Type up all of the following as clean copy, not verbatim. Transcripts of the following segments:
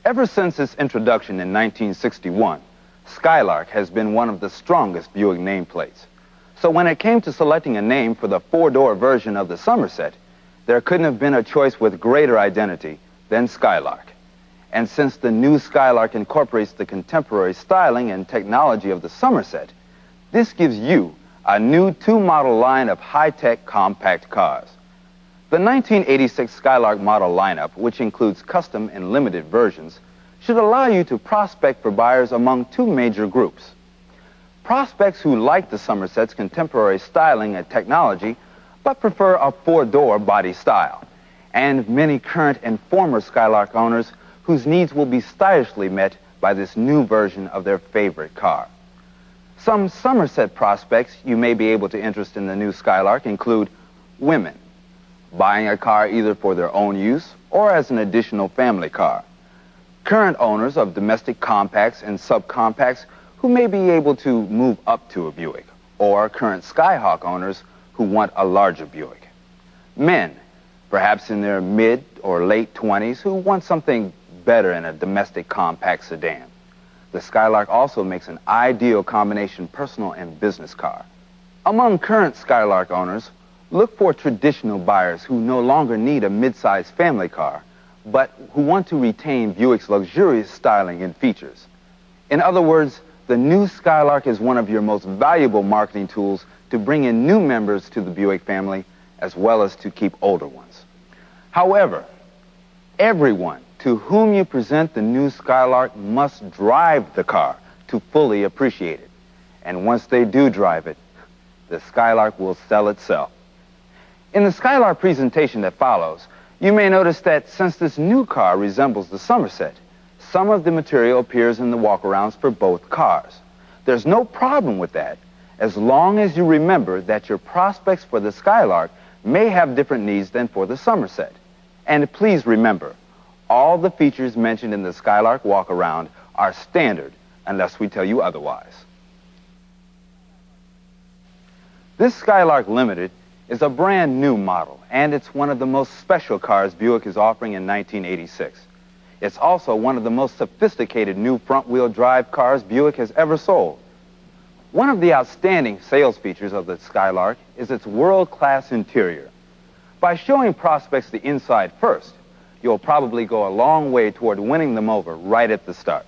Ever since its introduction in 1961, Skylark has been one of the strongest Buick nameplates. So when it came to selecting a name for the four-door version of the Somerset, there couldn't have been a choice with greater identity than Skylark. And since the new Skylark incorporates the contemporary styling and technology of the Somerset, this gives you a new two-model line of high-tech compact cars. The 1986 Skylark model lineup, which includes custom and limited versions, should allow you to prospect for buyers among two major groups. Prospects who like the Somerset's contemporary styling and technology, but prefer a four-door body style, and many current and former Skylark owners whose needs will be stylishly met by this new version of their favorite car. Some Somerset prospects you may be able to interest in the new Skylark include women, buying a car either for their own use or as an additional family car, current owners of domestic compacts and subcompacts who may be able to move up to a Buick, or current Skyhawk owners who want a larger Buick, men, perhaps in their mid or late 20s, who want something better in a domestic compact sedan. The Skylark also makes an ideal combination personal and business car. Among current Skylark owners, look for traditional buyers who no longer need a mid-sized family car, but who want to retain Buick's luxurious styling and features. In other words, the new Skylark is one of your most valuable marketing tools to bring in new members to the Buick family, as well as to keep older ones. However, everyone to whom you present the new Skylark must drive the car to fully appreciate it. And once they do drive it, the Skylark will sell itself. In the Skylark presentation that follows, you may notice that since this new car resembles the Somerset, some of the material appears in the walkarounds for both cars. There's no problem with that, as long as you remember that your prospects for the Skylark may have different needs than for the Somerset. And please remember, all the features mentioned in the Skylark walkaround are standard unless we tell you otherwise. This Skylark Limited is a brand new model, and it's one of the most special cars Buick is offering in 1986. It's also one of the most sophisticated new front-wheel drive cars Buick has ever sold. One of the outstanding sales features of the Skylark is its world-class interior. By showing prospects the inside first, you'll probably go a long way toward winning them over right at the start.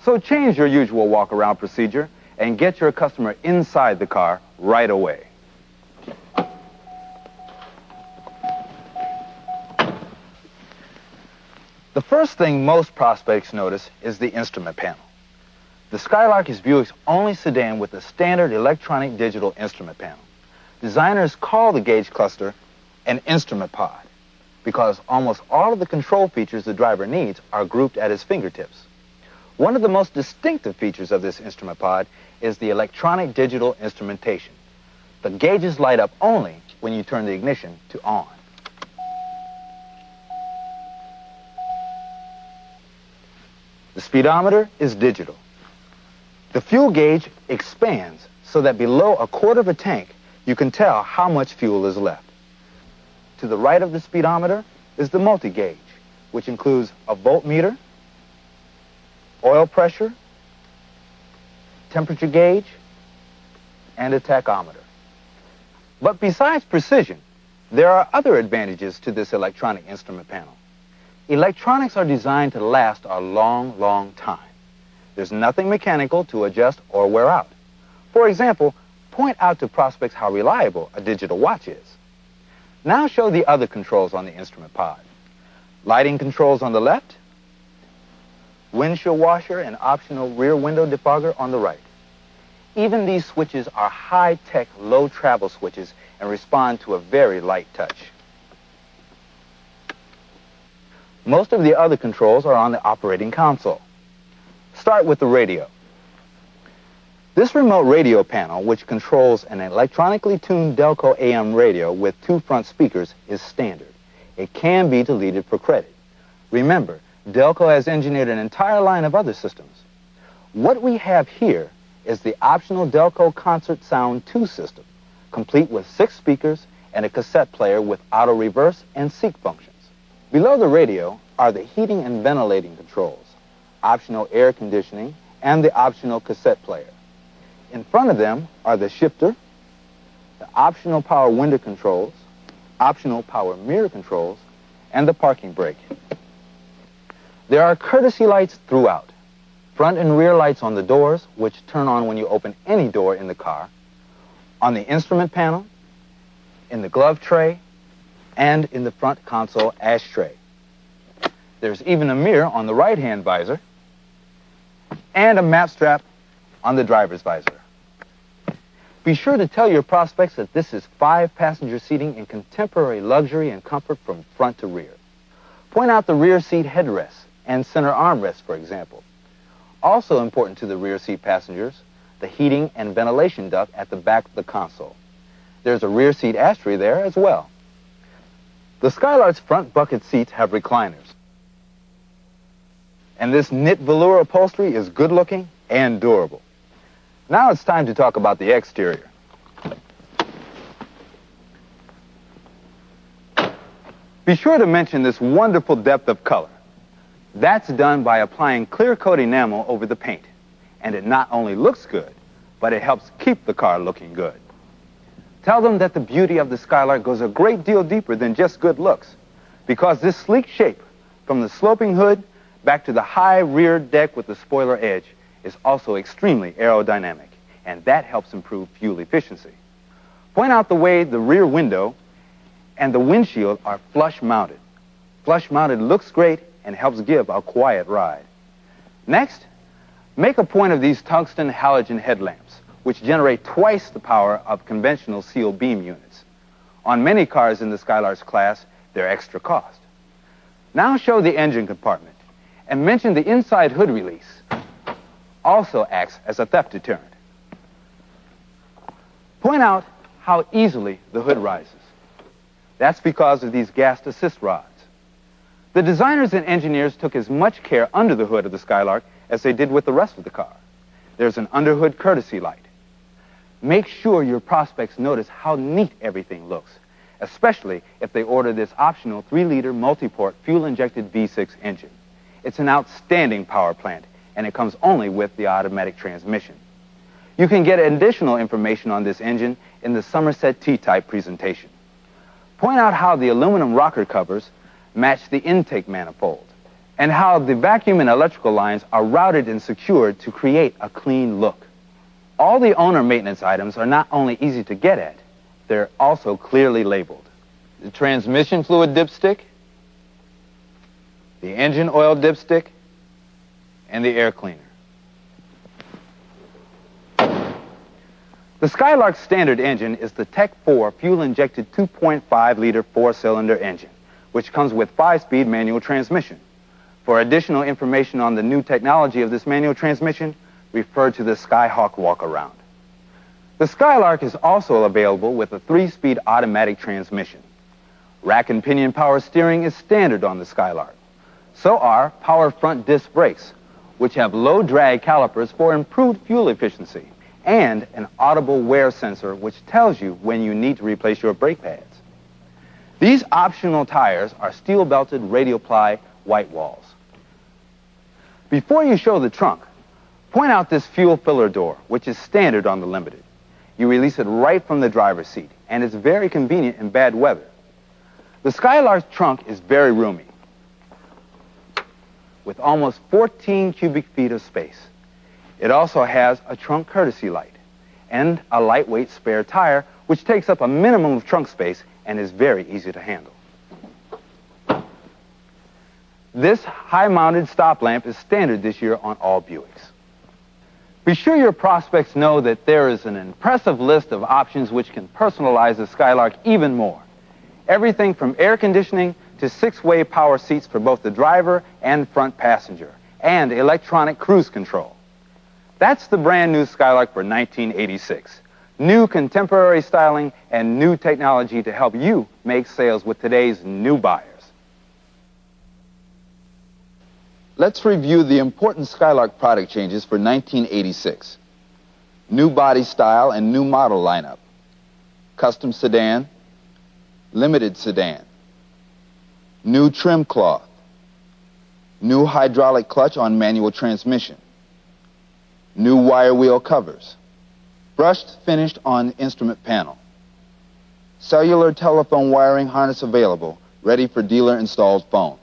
So change your usual walk-around procedure and get your customer inside the car right away. The first thing most prospects notice is the instrument panel. The Skylark is Buick's only sedan with a standard electronic digital instrument panel. Designers call the gauge cluster an instrument pod because almost all of the control features the driver needs are grouped at his fingertips. One of the most distinctive features of this instrument pod is the electronic digital instrumentation. The gauges light up only when you turn the ignition to on. The speedometer is digital. The fuel gauge expands so that below a quarter of a tank, you can tell how much fuel is left. To the right of the speedometer is the multi-gauge, which includes a voltmeter, oil pressure, temperature gauge, and a tachometer. But besides precision, there are other advantages to this electronic instrument panel. Electronics are designed to last a long, long time. There's nothing mechanical to adjust or wear out. For example, point out to prospects how reliable a digital watch is. Now show the other controls on the instrument pod. Lighting controls on the left, windshield washer and optional rear window defogger on the right. Even these switches are high-tech, low-travel switches and respond to a very light touch. Most of the other controls are on the operating console. Start with the radio. This remote radio panel, which controls an electronically tuned Delco AM radio with two front speakers, is standard. It can be deleted for credit. Remember, Delco has engineered an entire line of other systems. What we have here is the optional Delco Concert Sound 2 system, complete with 6 speakers and a cassette player with auto reverse and seek functions. Below the radio are the heating and ventilating controls. optional air conditioning, and the optional cassette player. In front of them are the shifter, the optional power window controls, optional power mirror controls, and the parking brake. There are courtesy lights throughout. Front and rear lights on the doors, which turn on when you open any door in the car, on the instrument panel, in the glove tray, and in the front console ashtray. There's even a mirror on the right-hand visor and a map strap on the driver's visor. Be sure to tell your prospects that this is 5-passenger seating in contemporary luxury and comfort from front to rear. Point out the rear seat headrests and center armrests, for example. Also important to the rear seat passengers, the heating and ventilation duct at the back of the console. There's a rear seat ashtray there as well. The Skylark's front bucket seats have recliners. And this knit velour upholstery is good-looking and durable. Now it's time to talk about the exterior. Be sure to mention this wonderful depth of color. That's done by applying clear coat enamel over the paint. And it not only looks good, but it helps keep the car looking good. Tell them that the beauty of the Skylark goes a great deal deeper than just good looks, because this sleek shape, from the sloping hood back to the high rear deck with the spoiler edge, is also extremely aerodynamic, and that helps improve fuel efficiency. Point out the way the rear window and the windshield are flush mounted. Flush mounted looks great and helps give a quiet ride. Next, make a point of these tungsten halogen headlamps, which generate twice the power of conventional sealed beam units. On many cars in the Skylark's class, they're extra cost. Now show the engine compartment, and mention the inside hood release also acts as a theft deterrent. Point out how easily the hood rises. That's because of these gas assist rods. The designers and engineers took as much care under the hood of the Skylark as they did with the rest of the car. There's an underhood courtesy light. Make sure your prospects notice how neat everything looks, especially if they order this optional 3-liter multi-port fuel-injected V6 engine. It's an outstanding power plant, and it comes only with the automatic transmission. You can get additional information on this engine in the Somerset T-type presentation. Point out how the aluminum rocker covers match the intake manifold, and how the vacuum and electrical lines are routed and secured to create a clean look. All the owner maintenance items are not only easy to get at, they're also clearly labeled. The transmission fluid dipstick, the engine oil dipstick, and the air cleaner. The Skylark's standard engine is the Tech 4 fuel-injected 2.5-liter 4-cylinder engine, which comes with 5-speed manual transmission. For additional information on the new technology of this manual transmission, refer to the Skyhawk walk-around. The Skylark is also available with a 3-speed automatic transmission. Rack and pinion power steering is standard on the Skylark. So are power front disc brakes, which have low drag calipers for improved fuel efficiency, and an audible wear sensor which tells you when you need to replace your brake pads. These optional tires are steel-belted radial-ply white walls. Before you show the trunk, point out this fuel filler door, which is standard on the Limited. You release it right from the driver's seat, and it's very convenient in bad weather. The Skylark's trunk is very roomy, with almost 14 cubic feet of space. It also has a trunk courtesy light and a lightweight spare tire, which takes up a minimum of trunk space and is very easy to handle. This high-mounted stop lamp is standard this year on all Buicks. Be sure your prospects know that there is an impressive list of options which can personalize the Skylark even more. Everything from air conditioning to 6-way power seats for both the driver and front passenger, and electronic cruise control. That's the brand new Skylark for 1986. New contemporary styling and new technology to help you make sales with today's new buyers. Let's review the important Skylark product changes for 1986. New body style and new model lineup. Custom sedan, limited sedan. New trim cloth. New hydraulic clutch on manual transmission. New wire wheel covers. Brushed, finished on instrument panel. Cellular telephone wiring harness available, ready for dealer installed phone.